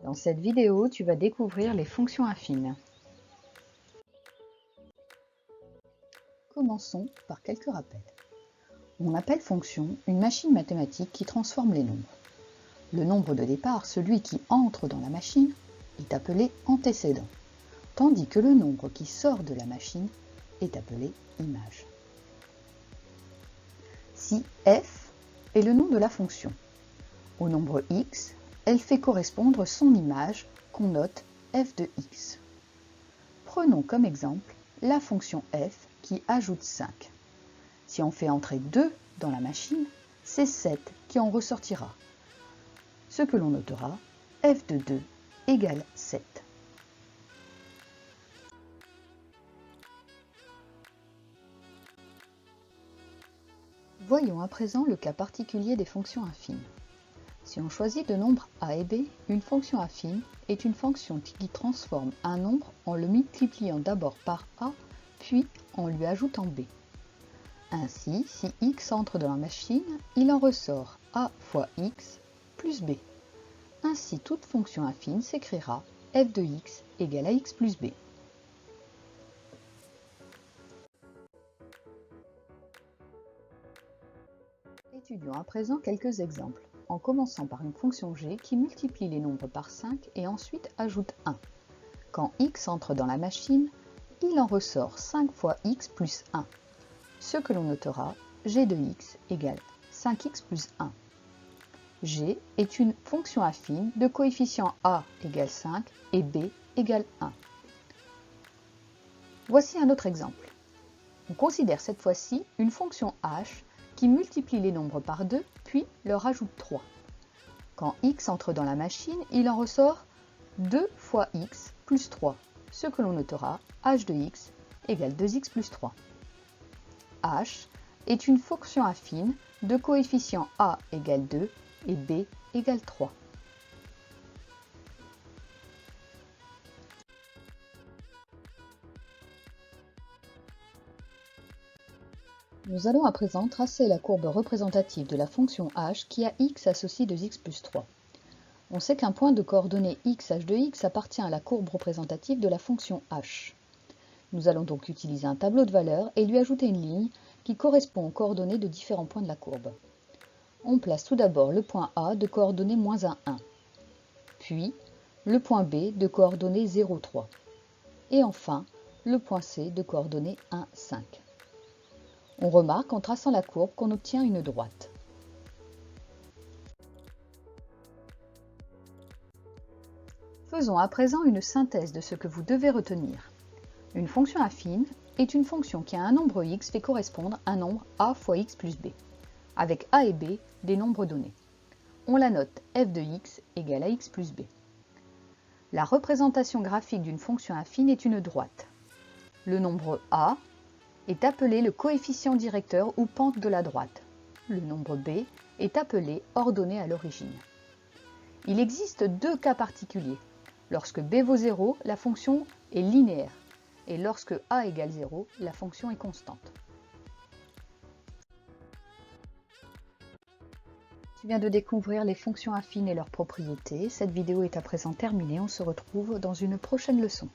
Dans cette vidéo, tu vas découvrir les fonctions affines. Commençons par quelques rappels. On appelle fonction une machine mathématique qui transforme les nombres. Le nombre de départ, celui qui entre dans la machine, est appelé antécédent, tandis que le nombre qui sort de la machine est appelé image. Si f est le nom de la fonction, au nombre x, elle fait correspondre son image qu'on note f de x. Prenons comme exemple la fonction f qui ajoute 5. Si on fait entrer 2 dans la machine, c'est 7 qui en ressortira. Ce que l'on notera, f de 2 égale 7. Voyons à présent le cas particulier des fonctions affines. Si on choisit deux nombres a et b, une fonction affine est une fonction qui transforme un nombre en le multipliant d'abord par a, puis en lui ajoutant b. Ainsi, si x entre dans la machine, il en ressort a fois x plus b. Ainsi, toute fonction affine s'écrira f de x égale à x plus b. Étudions à présent quelques exemples, en commençant par une fonction g qui multiplie les nombres par 5 et ensuite ajoute 1. Quand x entre dans la machine, il en ressort 5 fois x plus 1. Ce que l'on notera, g de x égale 5x plus 1. G est une fonction affine de coefficient a égale 5 et b égale 1. Voici un autre exemple. On considère cette fois-ci une fonction h qui multiplie les nombres par 2 puis leur ajoute 3. Quand x entre dans la machine, il en ressort 2 fois x plus 3, ce que l'on notera h de x égale 2x plus 3. h est une fonction affine de coefficient a égale 2 et b égale 3. Nous allons à présent tracer la courbe représentative de la fonction h qui a x associé de x plus 3. On sait qu'un point de coordonnées x h de x appartient à la courbe représentative de la fonction h. Nous allons donc utiliser un tableau de valeurs et lui ajouter une ligne qui correspond aux coordonnées de différents points de la courbe. On place tout d'abord le point A de coordonnées moins 1, 1, puis le point B de coordonnées 0, 3, et enfin le point C de coordonnées 1, 5. On remarque en traçant la courbe qu'on obtient une droite. Faisons à présent une synthèse de ce que vous devez retenir. Une fonction affine est une fonction qui à un nombre x fait correspondre un nombre a fois x plus b, avec a et b des nombres donnés. On la note f de x égale à x plus b. La représentation graphique d'une fonction affine est une droite. Le nombre a est appelé le coefficient directeur ou pente de la droite. Le nombre b est appelé ordonnée à l'origine. Il existe deux cas particuliers. Lorsque b vaut 0, la fonction est linéaire, et lorsque a égale 0, la fonction est constante. Tu viens de découvrir les fonctions affines et leurs propriétés. Cette vidéo est à présent terminée. On se retrouve dans une prochaine leçon.